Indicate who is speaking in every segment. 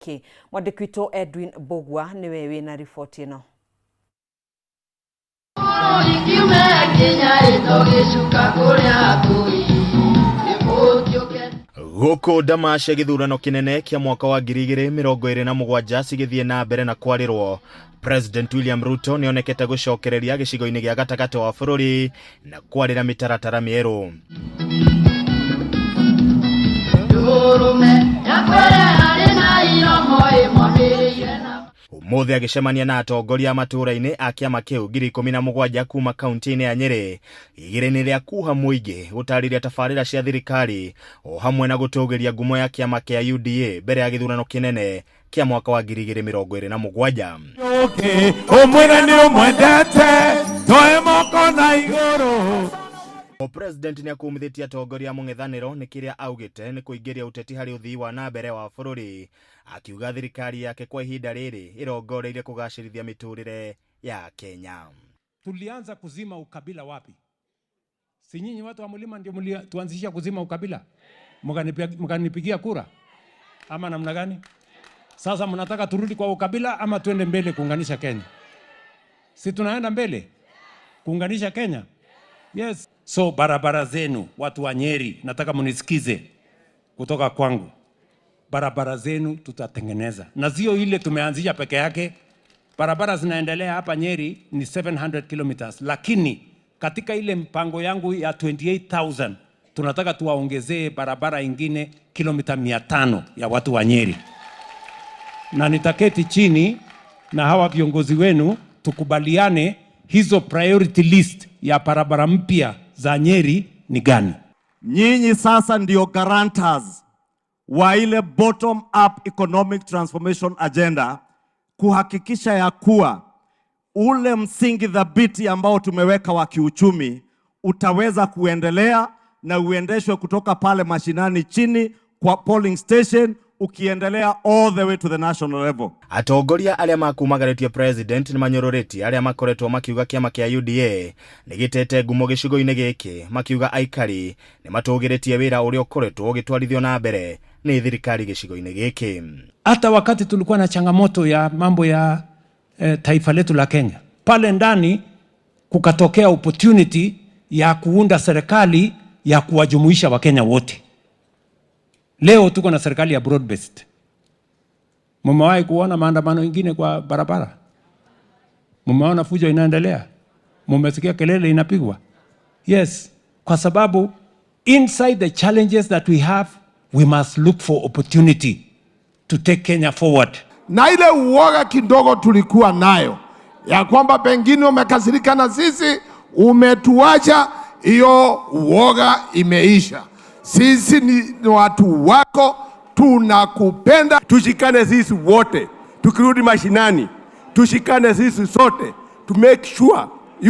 Speaker 1: Ki mwandiki witũ Edwin Bogwa niwe wina riboti ĩno.
Speaker 2: Gũkũ Damasha gĩthurano kĩnene kĩa mwaka wa 2027 cigĩthiĩ na mbere na kwarĩrwo, President William Ruto nĩonekete gũcokereria gĩcigo-inĩ gĩa gatagatĩ wa bũrũri na kwarĩra mĩtaratara mĩerũ. Ũmũthĩ agĩcemania na atongoria matũũra-inĩ a kĩama kĩu 17 kuma kaunti-inĩ ya Nyeri, igĩrĩ-inĩ rĩa kuha mũingĩ gũtarĩria tabarĩra cia thirikari o hamwe na gũtũgĩria ngumo ya kĩama kĩa UDA mbere ya gĩthurano kĩnene kĩa mwaka wa 2027. O President nĩ akumithĩtie atongoria mũng'ethanĩro nĩ kĩrĩa augĩte nĩ kũingĩria ũteti harĩ ũthii wa na mbere wa bũrũri, akiuga thirikari yake kwa ihinda rĩrĩ ĩrongoreirie kũgacĩrithia mĩtũrĩre ya Kenya.
Speaker 3: Tulianza kuzima ukabila wapi? Si nyinyi watu wa mlima ndio tuanzishia kuzima ukabila? Mkanipigia kura? Ama namna gani? Sasa mnataka turudi kwa ukabila ama tuende mbele kuunganisha Kenya? Si tunaenda mbele kuunganisha Kenya? Yes. So barabara zenu watu wa Nyeri, nataka munisikize kutoka kwangu. Barabara zenu tutatengeneza. Na sio ile tumeanzisha peke yake. Barabara zinaendelea hapa Nyeri ni 700 kilometers, lakini katika ile mpango yangu ya 28,000 tunataka tuwaongezee barabara ingine kilomita 500 ya watu wa Nyeri. Na nitaketi chini na hawa viongozi wenu tukubaliane hizo priority list ya barabara mpya za Nyeri ni gani.
Speaker 4: Nyinyi sasa ndio guarantors wa ile bottom up economic transformation agenda, kuhakikisha ya kuwa ule msingi thabiti ambao tumeweka wa kiuchumi utaweza kuendelea na uendeshwe kutoka pale mashinani chini kwa polling station ukiendelea all the way to the national level.
Speaker 2: Atongoria arĩa makumagaretie president nĩ manyororetie arĩa makoretwo makiuga kĩama kĩa UDA nĩgĩtete ngumo gĩcigo-inĩ gĩkĩ, makiuga aikari nĩ matũgĩrĩtie wĩra ũrĩa ũkoretwo ũgĩtwarithio na mbere nĩ thirikari gĩcigo-inĩ gĩkĩ.
Speaker 3: Hata wakati tulikuwa na changamoto ya mambo ya taifa letu la Kenya, pale ndani kukatokea opportunity ya kuunda serikali ya kuwajumuisha Wakenya wote. Leo tuko na serikali ya broad based. Mumewahi kuona maandamano mengine kwa barabara? Mumeona fujo inaendelea? Mumesikia kelele inapigwa? Yes, kwa sababu inside the challenges that we have, we must look for opportunity to take Kenya forward.
Speaker 5: Na ile uoga kidogo tulikuwa nayo ya kwamba pengine umekasirika na sisi, umetuacha, hiyo uoga imeisha. Sisi ni watu wako, tunakupenda.
Speaker 4: Tushikane sisi wote, tukirudi mashinani, tushikane sisi sote to make sure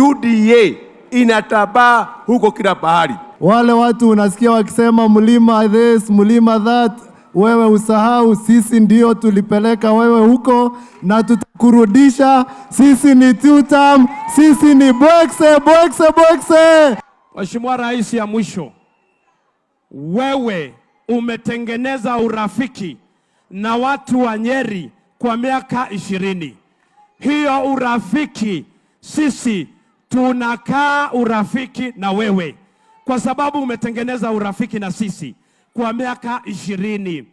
Speaker 4: UDA inatabaa huko kila pahali.
Speaker 6: Wale watu unasikia wakisema mlima this, mlima that, wewe usahau sisi ndio tulipeleka wewe huko na tutakurudisha. Sisi ni two-term, sisi ni bokse.
Speaker 7: Mheshimiwa Rais, ya mwisho, wewe umetengeneza urafiki na watu wa Nyeri kwa miaka 20. Hiyo urafiki sisi tunakaa urafiki na wewe kwa sababu umetengeneza urafiki na sisi kwa miaka 20.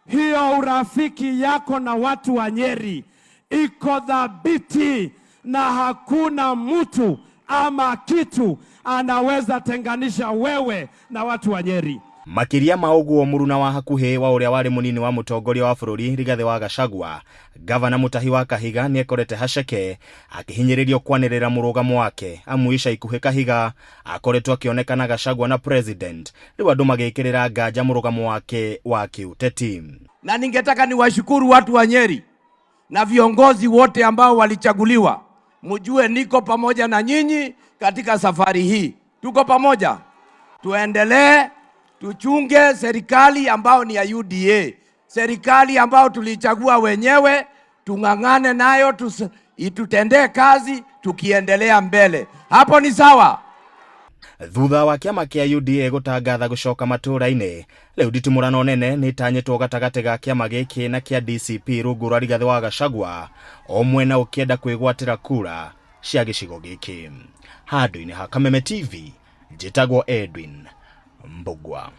Speaker 7: Hiyo urafiki yako na watu wa Nyeri iko dhabiti na hakuna mtu ama kitu anaweza tenganisha wewe na watu wa Nyeri.
Speaker 2: Makiria maũguo mũruna wa hakuhĩ wa ũrĩa warĩ mũnini wa mũtongoria wa bũrũri Rigathĩ wa Gachagua, gavana Mutahi wa Kahiga nĩekorete haceke akĩhinyĩrĩrio kwanĩrĩra mũrũgamo wake, amu ica ikuhĩ Kahiga akoretwo akĩonekana Gachagua na president rĩu andũ magĩkĩrĩra nganja mũrũgamo wake wa kiũteti.
Speaker 8: Na ningetaka niwashukuru watu wa Nyeri na viongozi wote ambao walichaguliwa. Mjue niko pamoja na nyinyi katika safari hii. Tuko pamoja. Tuendelee, tuchunge serikali ambao ni ya UDA. Serikali ambao tulichagua wenyewe, tung'ang'ane nayo, itutendee kazi tukiendelea mbele. Hapo ni sawa.
Speaker 2: thutha wa kiama kia UDA gutangatha gucoka matura-ini. Riu nditimurano nene ni tanyitwo gatagati ga kiama giki na kia DCP rungu rwa Rigathi wa Gachagua, o mwena ukienda kwigwatira kura cia gicigo giki. Handu-ini ha Kameme TV, njitagwo Edwin Mbugua.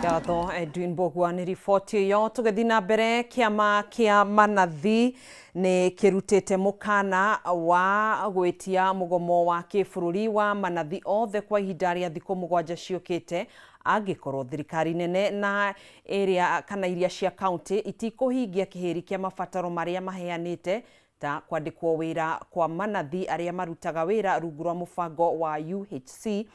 Speaker 1: Gatho Edwin Mbugua ni riboti yo. Tugethi na mbere, kiama kia manathi ni kirutite mukana wa gwitia mugomo wa kibururi wa manathi othe kwa ihinda ria thiku 7 ciukite, angikorwo thirikari nene na area kana iria cia county itikuhingia kihiri kia mabataro maria maheanite ta kwandikwo wira kwa manathi aria marutaga wira rungu rwa mubango wa UHC,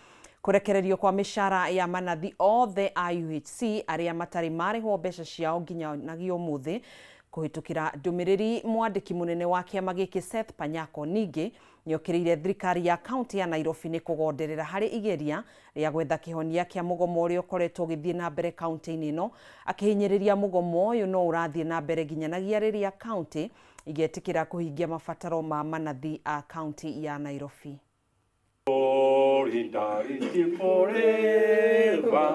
Speaker 1: kurekererio kwa mishara ya manathi othe a UHC aria matari marihwo mbeca ciao nginya nagio muthi, kuhitukira ndumiriri mwandiki munene wa kiama giki Seth Panyako ningi niokireire thirikari ya county ya Nairobi ni kugonderera hari igeria ria gwetha kihonia kia mugomo uria ukoretwo githie na mbere county-ini ino, akihinyiriria mugomo uyu no urathie na mbere nginyanagia riria county igetikira kuhingia mabataro ma manathi a county ya Nairobi.
Speaker 9: Solidarity forever.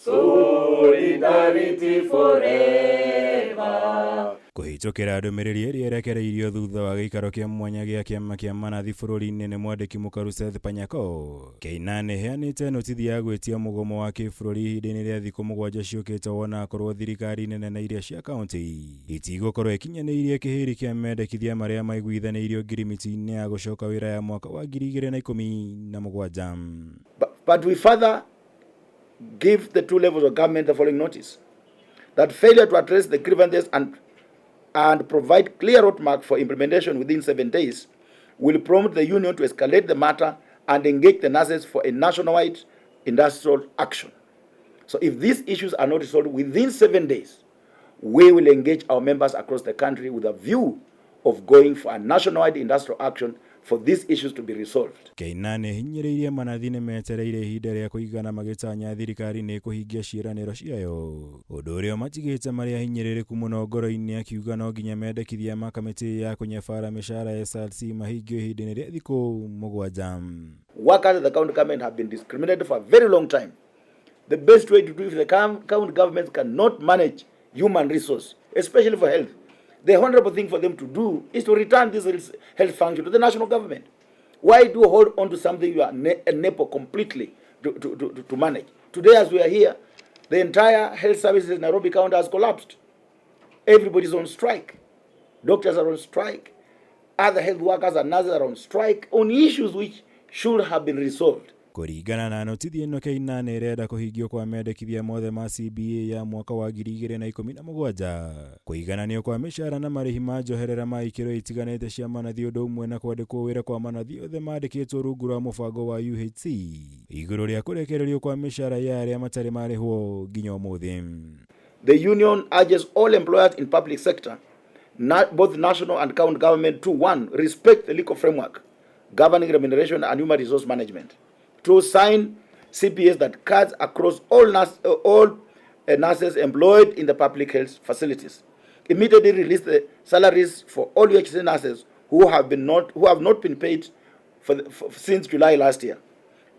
Speaker 9: Solidarity forever.
Speaker 10: Kuhitukira ndumiriri iria irekereirio thutha wa gikaro kia mwanya gia kiama kia manathi bururi-ini ni mwandiki mukaru Seth Panyako, Keinane heanite notithi ya gwitia mugomo wa kibururi ihinda-ini ria thiku 7 ciukite, wona akorwo thirikari nene na iria cia county itigokorwo ikinyaniirie kihiri kia mendekithia maria maiguithaniirio ngirimiti-ini ya gucoka wira ya mwaka wa 2017.
Speaker 11: But we further give the two levels of government the following notice: that failure to address the grievances and provide clear roadmap for implementation within 7 days will prompt the union to escalate the matter and engage the nurses for a nationwide industrial action. So if these issues are not resolved within 7 days, we will engage our members across the country with a view of going for a nationwide industrial action for these issues to be resolved.
Speaker 10: Keinane hinyiriirie manathi ni metereire ihinda ria kuigana magitanya thirikari ni kuhingia ciiraniro ciayo, undu uria matigite maria hinyiririku muno ngoro-ini, akiuga no nginya mendekithia ma kamiti ya kunyabara mishara SRC mahingio ihinda-ini ria thiku 7.
Speaker 11: Workers at the county government have been discriminated for a very long time. The best way to do it, if the county government cannot manage human resource, especially for health, the honorable thing for them to do is to return this health function to the national government. Why do you hold on to something you are unable completely to manage? Today, as we are here, the entire health services in Nairobi County has collapsed. Everybody is on strike. Doctors are on strike. Other health workers and nurses are on strike on issues which should have been resolved.
Speaker 10: Kuringana na notithi ino, Keinane irenda kuhingio kwa mendekithia mothe ma CBA ya mwaka wa 2017, kuigananio kwa mishara na marihi ma njoherera ma ikiro itiganite cia manathi undu umwe na kwandikwo wira kwa manathi othe mandikitwo rungu rwa mubango wa UHC, iguru ria kurekererio kwa mishara ya aria matari marihwo nginya umuthi.
Speaker 11: The union urges all employers in public sector, both national and county government, to 1, respect the legal framework governing remuneration and human resource management, to sign CPAs that cuts across all nurses employed in the public health facilities. Immediately release the salaries for all UHC nurses who have not been paid since July last year.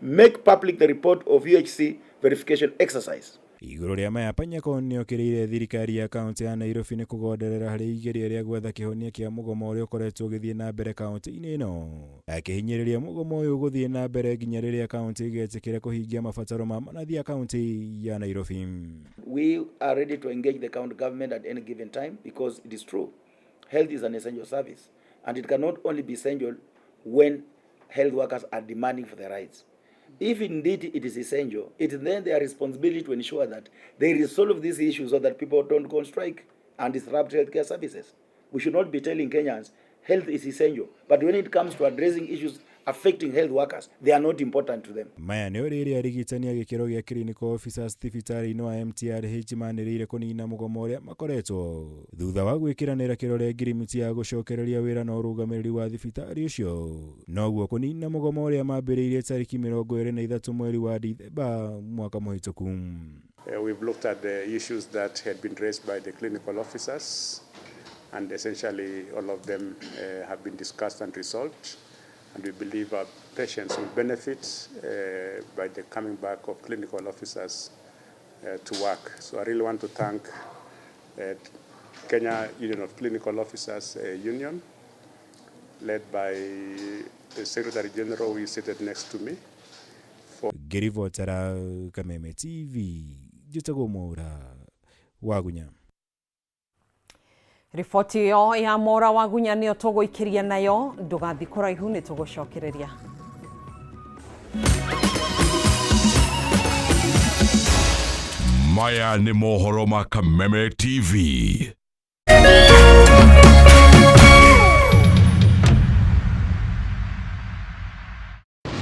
Speaker 11: Make public the report of UHC verification exercise.
Speaker 10: Iguru ria maya Panyako niokireire thirikari ya kaunti ya Nairobi ni kugonderera hari igeria ria gwetha kihonia kia mugomo uria ukoretwo githie na mbere kaunti-ini ino, akihinyiriria mugomo uyu guthie na mbere nginya riria kaunti igetikira kuhingia mabataro ma manathi ya kaunti ya Nairobi.
Speaker 11: We are ready to engage the county government at any given time, because it is true, health is an essential service, and it cannot only be essential when health workers are demanding for their rights. If indeed it is essential, it is then their responsibility to ensure that they resolve these issues so that people don't go on strike and disrupt healthcare services. We should not be telling Kenyans health is essential, but when it comes to addressing issues affecting health workers, they are not important to them.
Speaker 10: Maya ni uriri arigitania gikiro gia clinical officers thibitari-ini wa MTRH maniriire kunina mugomo uria makoretwo thutha wa gwikiranira kirore ngirimiti ya gucokereria wira na urugamiriri wa thibitari ucio, noguo kunina mugomo uria mambiriirie tariki 23 mweri wa Dithemba mwaka muhituku.
Speaker 9: We've looked at the issues that had been raised by the clinical officers, and essentially all of them have been discussed and resolved. And we believe our patients will benefit by the coming back of clinical officers to work. So I really want to thank Kenya Union of Clinical Officers Union, led by the Secretary General who is seated next to me.
Speaker 10: Ngiribotera Kameme TV Jitago Mora Wagunya.
Speaker 1: Riboti yo ya Mora Wagunya niyo tuguikiria nayo, ndugathi kuraihu ni tugucokereria.
Speaker 12: Maya ni mohoro ma Kameme TV.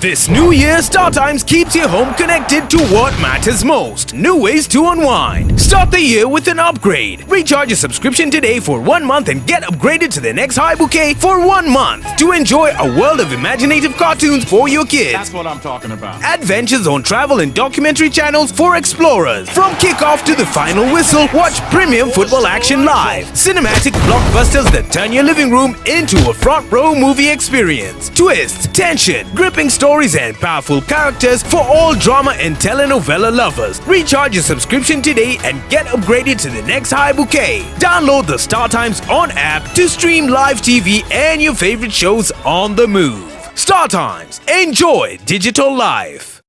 Speaker 13: This new year, StarTimes keeps you home connected to what matters most. New ways to unwind. Start the year with an upgrade. Recharge your subscription today for 1 month and get upgraded to the next high bouquet for 1 month to enjoy a world of imaginative cartoons for your kids.
Speaker 12: That's what I'm talking about.
Speaker 13: Adventures on travel and documentary channels for explorers. From kickoff to the final whistle, watch premium football action live. Cinematic blockbusters that turn your living room into a front row movie experience. Twists, tension, gripping stories and powerful characters for all drama and telenovela lovers. Recharge your subscription today and get upgraded to the next high bouquet. Download the StarTimes On app to stream live TV and your favorite shows on the move. StarTimes. Enjoy digital life.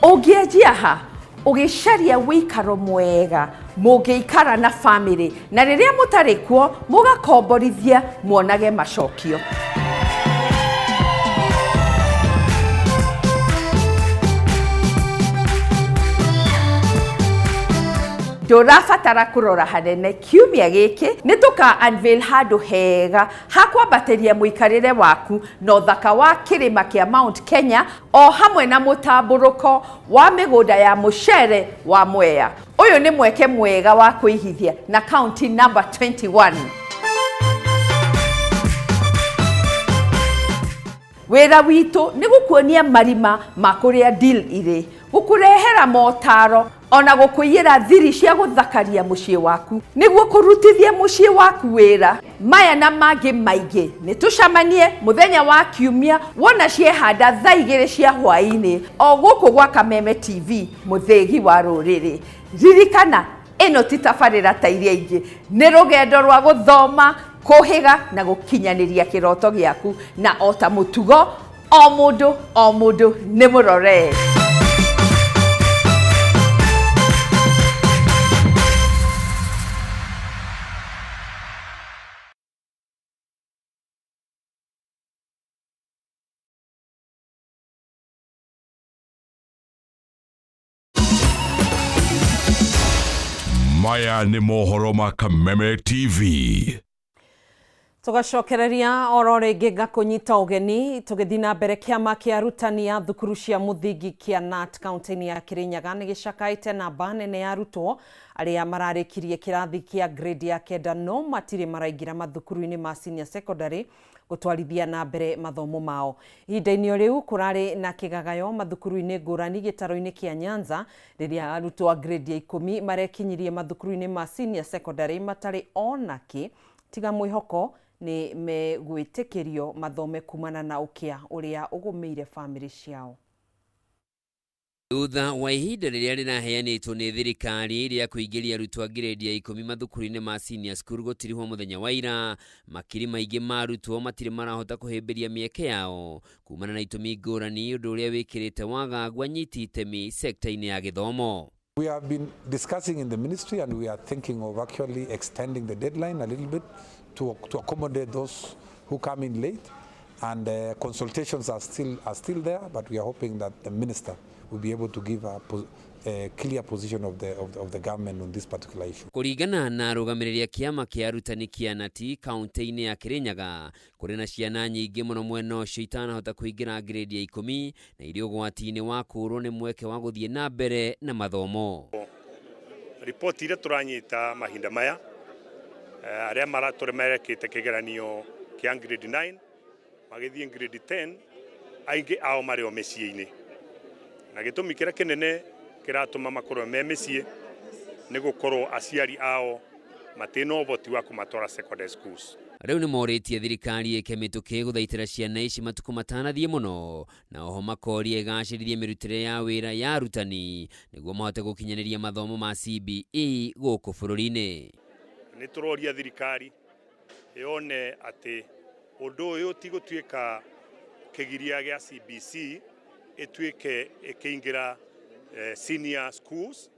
Speaker 14: Ũngĩenjia ha ũgĩcaria wĩikaro mwega mũngĩikara na family na rĩrĩa mũtarĩ kuo mũgakomborithia muonage macokio. Ndũrabatara kũrora hanene kiumia gĩkĩ nĩ tũka unveil handũ hega ha kwambatĩria mũikarĩre waku na ũthaka wa kĩrĩma kĩa Mount Kenya o hamwe na mũtambũrũko wa mĩgũnda ya mũcere wa Mwea. Ũyũ nĩ mweke mwega wa kũigithia na county number 21. Wĩra witũ nĩ gũkuonia marima ma kũrĩa deal irĩ, gũkũrehera motaro ona gũkũiyĩra thiri cia gũthakaria mũciĩ waku nĩguo kũrutithia mũciĩ waku wĩra. Maya na mangĩ maingĩ nĩ tũcamanie mũthenya wa kiumia wona ciehanda thaa 2 cia hwaĩ-inĩ o gũkũ gwa Kameme TV mũthĩgi wa rũrĩrĩ. Ririkana ĩno ti tabarĩra ta iria ingĩ, nĩ rũgendo rwa gũthoma, kũhĩga na gũkinyanĩria kĩroto gĩaku na o ta mũtugo o mũndũ nĩ mũrore.
Speaker 12: Maya ni mohoro ma Kameme TV.
Speaker 1: Tugacokereria oro rĩngĩ ngakũnyita ũgeni tũgĩthiĩ na mbere kĩama kĩa arutani a thukuru cia mũthingi kĩa KNUT kaunti-inĩ ya Kirinyaga nĩ gĩcakaĩte namba nene ya arutwo arĩa mararĩkirie kĩrathi kĩa grade ya 9 no matirĩ maraingĩra mathukuru-inĩ ma senior secondary gũtwarithia na mbere mathomo mao. Ihinda-inĩ rĩu kũrarĩ na kĩgagayo mathukuru-inĩ ngũrani gĩtaro-inĩ kĩa Nyanza rĩrĩa arutwo a grade ya 10 marekinyirie mathukuru-inĩ ma senior secondary matarĩ onakĩ tiga mwĩhoko nĩ megwĩtĩkĩrio mathome kumana na ũkĩa ũrĩa ũgũmĩire family ciao.
Speaker 15: Thutha wa ihinda rĩrĩa rĩraheanĩtwo nĩ thirikari rĩa kũingĩria arutwo a grade ya 10 mathukuru-inĩ ma senior school gũtirihwo mũthenya wa ira, makiri maingĩ ma arutwo matirĩ marahota kũhĩmbĩria mĩeke yao kumana na itũmi ngũrani, ũndũ ũrĩa wĩkĩrĩte wagagu anyiti itemi sekta-inĩ ya gĩthomo.
Speaker 16: We have been discussing in the ministry and we are thinking of actually extending the deadline a little bit to accommodate those who come in late, and consultations are still there, but we are hoping that the minister will be able to give a clear position of the government on this particular issue.
Speaker 15: Kũringana na rũgamĩrĩria kĩama kĩa arutani kĩa KNUT kaunti-inĩ ya Kirinyaga, kũrĩ na ciana nyingĩ mũno mwena ũcio itanahota kũingĩra grade ya 10 na irĩ ũgwati-inĩ wa kũũrwo nĩ mweke wa gũthiĩ na mbere na mathomo.
Speaker 17: Ripoti ile turanyita mahinda maya aria maraturemerekete kigeranio kia grade 9 magithie grade 10 aingi ao mari o meciini na gitumi kira kinene kiratuma makorwo me mecii ni gukorwo aciari ao matino oboti wa kumatwara secondary schools.
Speaker 15: Riu ni moritie thirikari ikemituke guthaitira ciana ici matuku matanathie muno na oho makorie igacirithie mirutire ya wira ya arutani niguo mahote gukinyaniria mathomo ma CBE guku bururi-ini.
Speaker 17: Ni turoria thirikari yone ati undu uyu ti gutuika kigiria gia CBC ituike ikiingira senior schools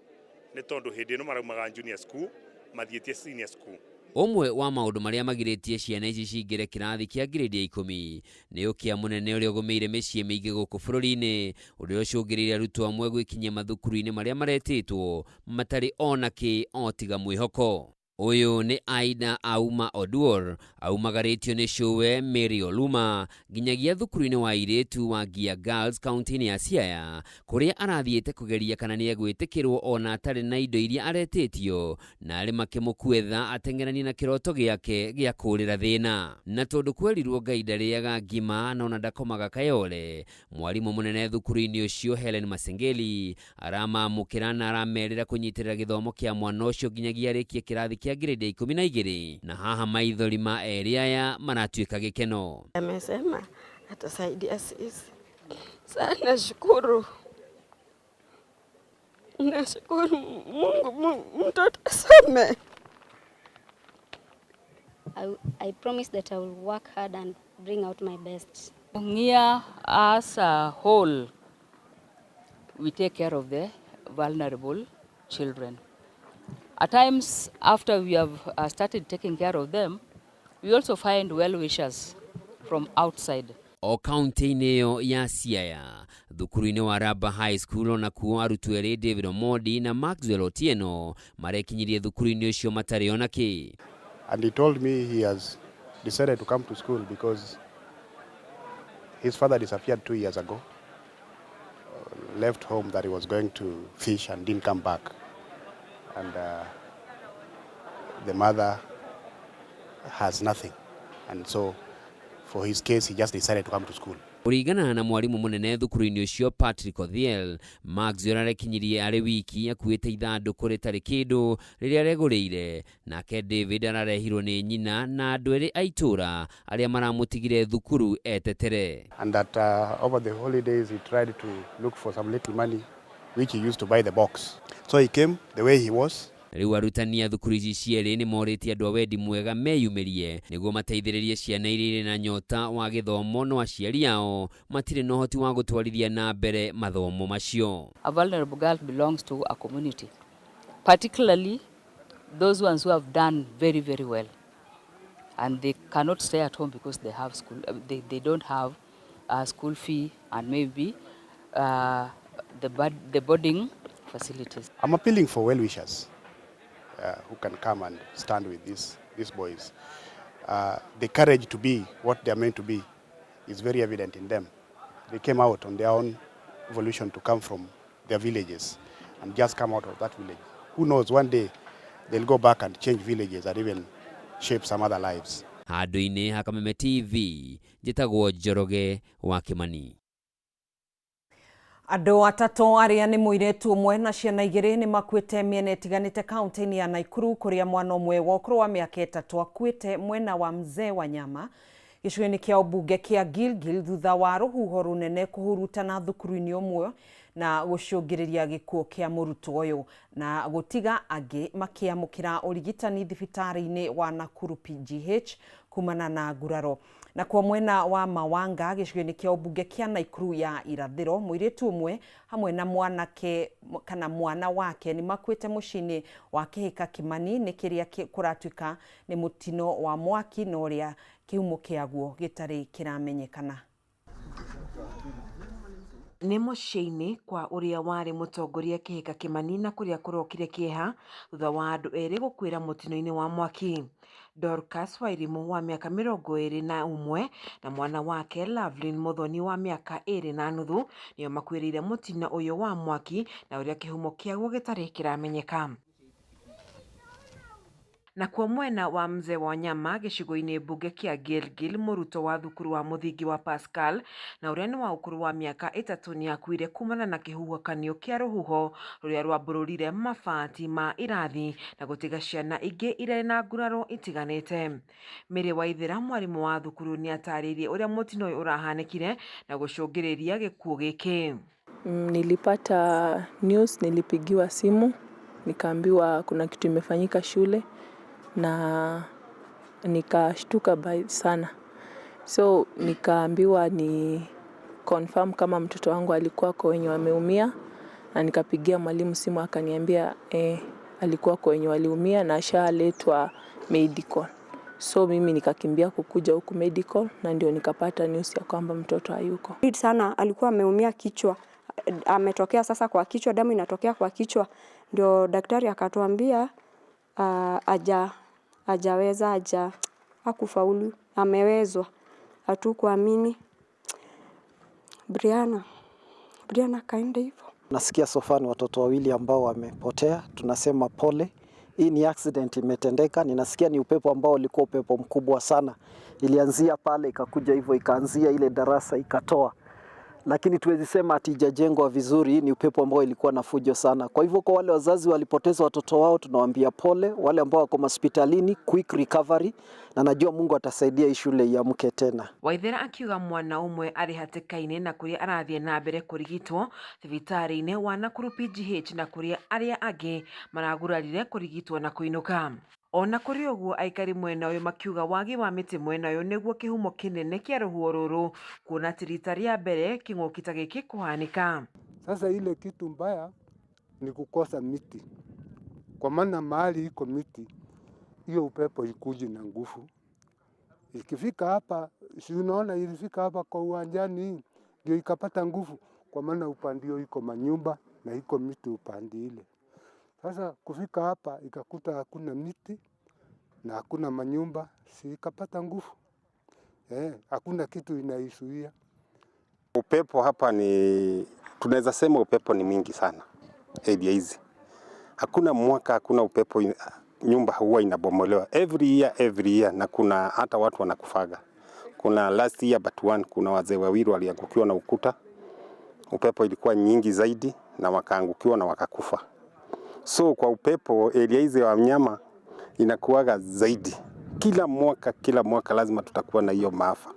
Speaker 17: ni tondu hindi no maraumaga junior school mathietie senior school.
Speaker 15: Omwe wa maundu maria magiritie ciana ici cingire kirathi kia grade ya 10 ni ukia munene uria ugumeire mecii miingi guku bururi-ini uria ucungiriire arutwo amwe gwikinyia mathukuru-ini maria maretitwo matari ona ki otiga mwihoko. Uyu ni Aida Auma Oduor aumagaritio ni Showe Mary Oluma nginyagia thukuru-ini wa iritu wa Gia Girls County ya Siaya kuria arathiete kugeria kana ni egwitikirwo ona atari na indo iria aretitio na ari makimukwetha atengerani na kiroto giake gia kurira thina na tondu kwerirwo Ngai ndariaga ngima na ona ndakomaga kayole mwarimu munene thukuru-ini ucio Helen Masengeli aramamukira na aramerira kunyitirira githomo kia mwana ucio nginyagia arikie kirathi kia grade 12 na haha maithori ma area ya manatuika gikeno.
Speaker 18: Amesema atasaidia sisi. Sana shukuru. Nashukuru Mungu mtoto asome.
Speaker 19: I promise that I will work hard and bring out my best.
Speaker 20: Here as a whole, we take care of the vulnerable children. At times, after we have started taking care of them, we also find well-wishers from outside.
Speaker 15: O kaunti-ini iyo ya Siaya, thukuru-ini wa Raba High School ona kuo arutwo eri David Omondi na Maxwell Otieno marekinyirie thukuru-ini ucio matari ona ki.
Speaker 21: And he told me he has decided to come to school because his father disappeared 2 years ago, left home that he was going to fish and didn't come back. And the mother has nothing, and so for his case he just decided to come to school.
Speaker 15: Kuringana na mwarimu munene thukuru-ini ucio Patrick Othiel, Maxwell arekinyirie ari wiki akuite ithanduku ritari kindu riria reguriire nake David ararehirwo ni nyina na andu eri aitura aria maramutigire thukuru etetere.
Speaker 21: And that over the holidays he tried to look for some little money which he used to buy the box. So he came the way he was.
Speaker 15: Riu arutani a thukuru ici cieri ni moritie andu a wendi mwega meyumirie niguo mateithiririe ciana iria na nyota wa githomo no aciari ao matire na uhoti wa gutwarithia na mbere mathomo macio.
Speaker 20: A vulnerable girl belongs to a community, particularly those ones who have done very, very well, and they cannot stay at home because they have school. They don't have a school fee and maybe the boarding facilities.
Speaker 21: I'm appealing for well-wishers who can come and stand with these boys. The courage to be what they are meant to be is very evident in them. They came out on their own volition to come from their villages and just come out of that village. Who knows, one day they'll go back and change villages and even shape some other lives.
Speaker 15: Handu-ini ha Kameme TV, njitagwo Njoroge wa Kimani.
Speaker 1: Andu atatu aria ni muiretu umwe na ciana igiri ni makuite miena itiganite kaunti-ini ya Naikuru kuria mwana umwe wa ukuru wa miaka 3 akuite mwena wa Mzee wa Nyama gicigo-ini kia ubunge kia Gilgil thutha wa ruhuho runene kuhurutana thukuru-ini umwe na gucungiriria gikuo kia murutwo uyu na gutiga angi makiamukira urigitani thibitari-ini wa Nakuru PGH kumana na nguraro. Na kwa mwena wa Mawanga gicigo-ini kia ubunge kia Naikuru ya irathiro muiretu umwe hamwe na mwanake kana mwana wake ni makuite mucini wa Kihika Kimani ni kiria kuratuika ni mutino wa mwaki no ria kihumo kiaguo gitari kiramenyekana.
Speaker 22: Ni mucini kwa uria wari mutongoria Kihika Kimani na kuria kurokire kieha thutha wa andu eri gukwira mutino-ini wa mwaki. Dorcas Wairimu wa miaka 21 na mwana wake Lovelyn Muthoni wa miaka 2.5 nio makwirire mutino uyu wa mwaki na uria kihumo kiaguo gitari kiramenyeka. Na kwa mwena wa Mzee wa Wanyama gĩcigo-inĩ mbunge kĩa Gilgil, mũrutwo wa thukuru wa mũthingi wa Pascal na ũrĩa nĩ wa ũkũrũ wa mĩaka 3 nĩ akuire kumana na kĩhuhũkanio kĩa rũhuho rũrĩa rwambũrũrire mabati ma irathi na gũtiga ciana ingĩ irĩ na nguraro itiganĩte. Mĩrĩ Waithĩra, mwarimũ wa thukuru, nĩ atarĩirie ũrĩa mũtino ũyũ ũrahanĩkire na gũcũngĩrĩria gĩkuũ gĩkĩ.
Speaker 3: Nilipata news, nilipigiwa simu nikaambiwa kuna kitu imefanyika shule na nikashtuka sana. So nikaambiwa ni confirm kama mtoto wangu alikuwa kwa wenye wameumia, na nikapigia mwalimu simu akaniambia alikuwa kwa wenye waliumia na ashaletwa medical. So mimi nikakimbia kukuja huku medical na ndio nikapata news ya kwamba mtoto hayuko.
Speaker 18: Sana alikuwa ameumia kichwa. Ametokea sasa kwa kichwa, damu inatokea kwa kichwa. Ndio daktari akatuambia hakufaulu, amewezwa. Hatukuamini. Brianna kaenda hivyo.
Speaker 5: Nasikia sofani watoto wawili ambao wamepotea, tunasema pole. Hii ni accident imetendeka. Ninasikia ni upepo ambao ulikuwa upepo mkubwa sana. Ilianzia pale ikakuja hivyo ikaanzia ile darasa ikatoa. Lakini tuwezi sema ati haijajengwa vizuri, ni upepo ambao ilikuwa na fujo sana. Kwa hivyo kwa wale wazazi walipoteza watoto wao tunawaambia pole, wale ambao wako hospitalini quick recovery, na najua Mungu atasaidia hii shule iamke tena.
Speaker 22: Waithĩra akiuga mwana umwe arĩ hatĩka-inĩ na kũrĩa arathiĩ na mbere kũrigitwo thibitarĩ-inĩ wa Nakuru PGH na kũrĩa arĩa angĩ maragurarire kũrigitwo na kũinũka. Ona kũrĩ ũguo, aikari mwena ũyũ makiuga wagi wa mĩtĩ mwena ũyũ nĩguo kĩhumo kĩnene kĩa rũhuho rũrũ, kuona atĩ rita rĩa mbere kĩng'ũki ta gĩkĩ kũhanĩka.
Speaker 23: Sasa ile kitu mbaya ni kukosa miti, kwa maana mahali iko miti hiyo upepo ikuji na nguvu. Ikifika hapa, si unaona ilifika hapa kwa uwanjani ndio ikapata nguvu, kwa maana upandio iko manyumba na iko miti upandi ile. Sasa kufika hapa ikakuta hakuna miti na hakuna manyumba, si ikapata nguvu. Hakuna kitu inaisuia.
Speaker 24: Upepo hapa ni tunaweza sema upepo ni mingi sana. Area hizi. Hakuna mwaka hakuna upepo, nyumba huwa inabomolewa every year, na kuna hata watu wanakufaga. Kuna last year but one, kuna wazee wawili waliangukiwa na ukuta. Upepo ilikuwa nyingi zaidi na wakaangukiwa na wakakufa. So kwa upepo area hizi ya wanyama inakuwaga zaidi. Kila mwaka lazima tutakuwa na hiyo maafa.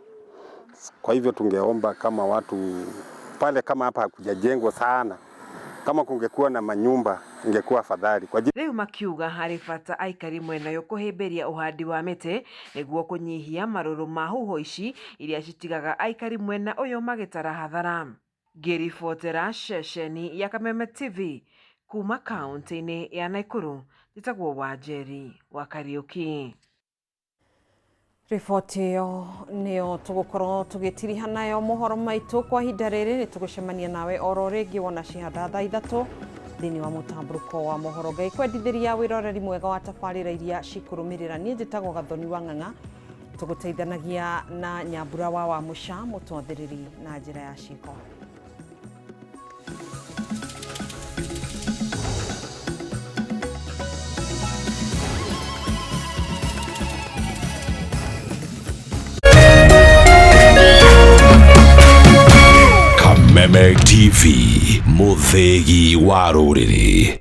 Speaker 24: Kwa hivyo tungeomba kama watu pale, kama hapa hakujajengwa sana, kama kungekuwa na manyumba ingekuwa afadhali.
Speaker 22: Rĩu makiuga harĩ bata aikari mwena ũyũ kũhĩmbĩria ũhandi wa mĩtĩ nĩguo kũnyihia marũrũ ma huho ici iria citigaga aikari mwena ũyũ magĩtara hathara. Ngĩribotera ceceni ya Kameme TV kuma kaunti-inĩ ya Nakuru, njĩtagwo Wanjeri wa Kariuki.
Speaker 1: Riboti ĩyo nĩyo tũgũkorwo tũgĩtiriha nayo mohoro maitũ kwa ihinda rĩrĩ. Nĩ tũgũcemania nawe oro rĩngĩ wona cihanda thaa 3 thĩinĩ wa mũtambũrũko wa mohoro. Ngai kwendithĩria wĩroreri mwega wa tabarĩra iria cikũrũmĩrĩra. Niĩ njĩtagwo Gathoni wa Ng'ang'a, tũgũteithanagia na Nyambura wa Wamũca mũtonthĩrĩri na njĩra ya ciĩko.
Speaker 12: Kameme TV, Muthegi wa Rũrĩrĩ.